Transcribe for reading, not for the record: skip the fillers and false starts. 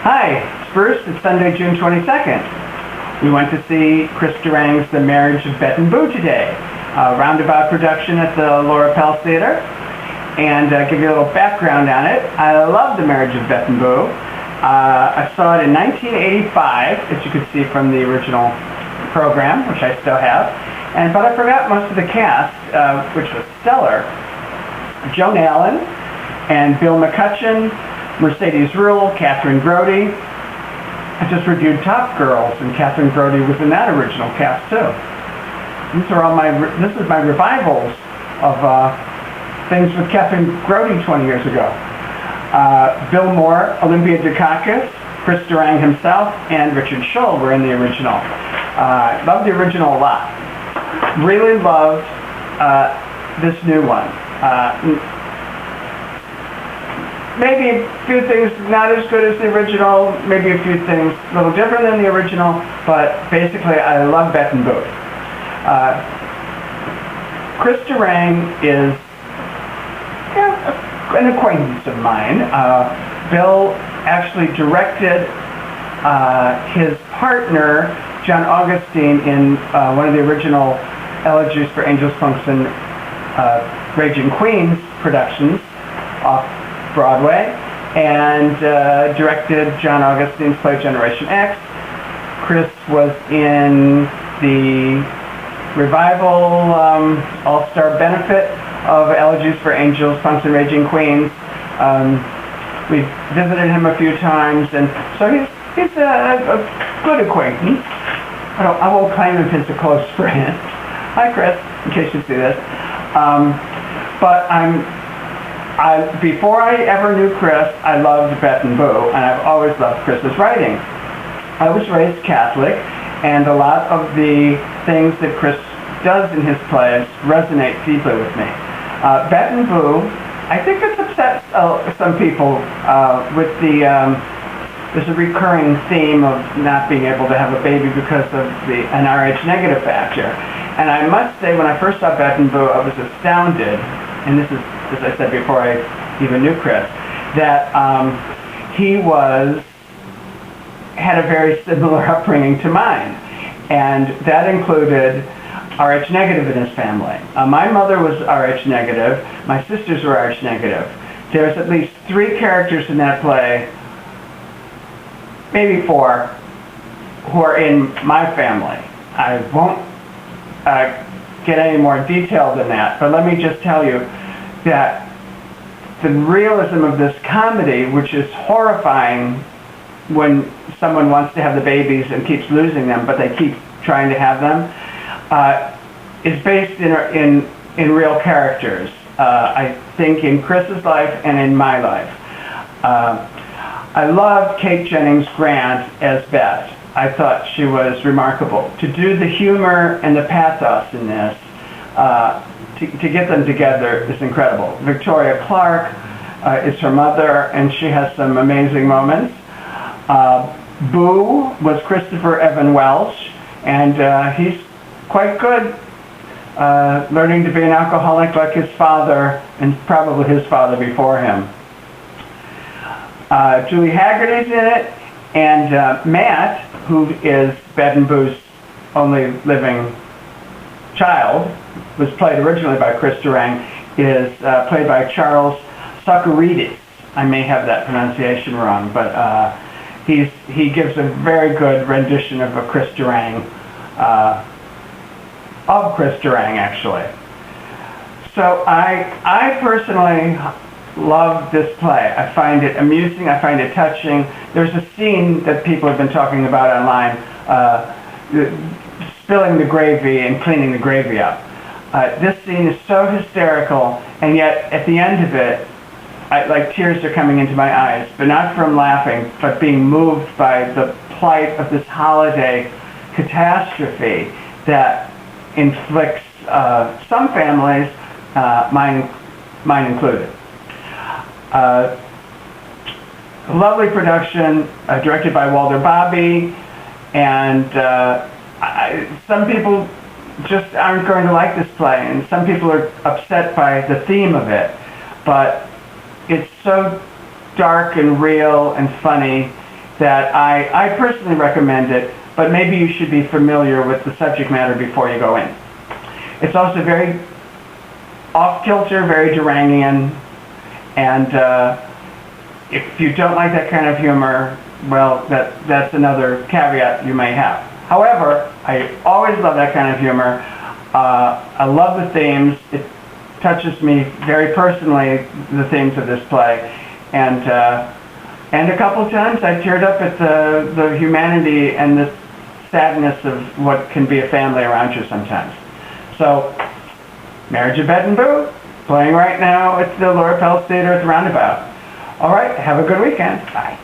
Hi, it's Bruce. It's Sunday, June 22nd. We went to see Chris Durang's The Marriage of Bette and Boo today. Roundabout production at the Laura Pell Theater. And give you a little background on it. I love The Marriage of Bette and Boo. I saw it in 1985, as you could see from the original program, which I still have. But I forgot most of the cast, which was stellar. Joan Allen and Bill McCutcheon, Mercedes Ruehl, Catherine Grody. I just reviewed Top Girls, and Catherine Grody was in that original cast too. This is my revivals of things with Catherine Grody 20 years ago. Bill Moore, Olympia Dukakis, Chris Durang himself, and Richard Schull were in the original. Loved the original a lot. Really loved this new one. Maybe a few things not as good as the original, maybe a few things a little different than the original, but basically I love Bette and Boo. Chris Durang is an acquaintance of mine. Bill actually directed his partner, John Augustine, in one of the original Elegies for Angels, Punks, and Raging Queens productions off Broadway, and directed John Augustine's play Generation X. Chris was in the revival all-star benefit of Elegies for Angels, Punks, and Raging Queens. We've visited him a few times, and so he's a good acquaintance. I won't claim him as a close friend. Hi, Chris, in case you see this. But before I ever knew Chris, I loved Bette and Boo, and I've always loved Chris's writing. I was raised Catholic, and a lot of the things that Chris does in his plays resonate deeply with me. Bette and Boo, I think it's upset some people with there's a recurring theme of not being able to have a baby because of an Rh negative factor. And I must say, when I first saw Bette and Boo, I was astounded, and this is, as I said before I even knew Chris, that he had a very similar upbringing to mine. And that included Rh negative in his family. My mother was Rh negative. My sisters were Rh negative. There's at least 3 characters in that play, maybe 4, who are in my family. I won't get any more detailed than that, but let me just tell you that the realism of this comedy, which is horrifying when someone wants to have the babies and keeps losing them, but they keep trying to have them, is based in real characters. I think in Chris's life and in my life. I loved Kate Jennings Grant as Bette. I thought she was remarkable. To do the humor and the pathos in this, to get them together is incredible. Victoria Clark is her mother, and she has some amazing moments. Boo was Christopher Evan Welsh, and he's quite good, learning to be an alcoholic like his father, and probably his father before him. Julie Haggerty's in it, and Matt, who is Bette and Boo's only living child, was played originally by Chris Durang, is played by Charles Socarides. I may have that pronunciation wrong, but he gives a very good rendition of a Chris Durang, actually. So I personally love this play. I find it amusing, I find it touching. There's a scene that people have been talking about online, spilling the gravy and cleaning the gravy up. This scene is so hysterical, and yet at the end of it, tears are coming into my eyes, but not from laughing, but being moved by the plight of this holiday catastrophe that inflicts some families, mine included. Lovely production, directed by Walter Bobby, and some people just aren't going to like this play, and some people are upset by the theme of it, but it's so dark and real and funny, that I personally recommend it, but maybe you should be familiar with the subject matter before you go in. It's also very off-kilter, very Durangian, and if you don't like that kind of humor, well, that's another caveat you may have. However, I always love that kind of humor. I love the themes. It touches me very personally, the themes of this play, and a couple of times I teared up at the humanity and the sadness of what can be a family around you sometimes. So, Marriage of Bette and Boo, playing right now at the Laura Pels Theater at the Roundabout. All right, have a good weekend. Bye.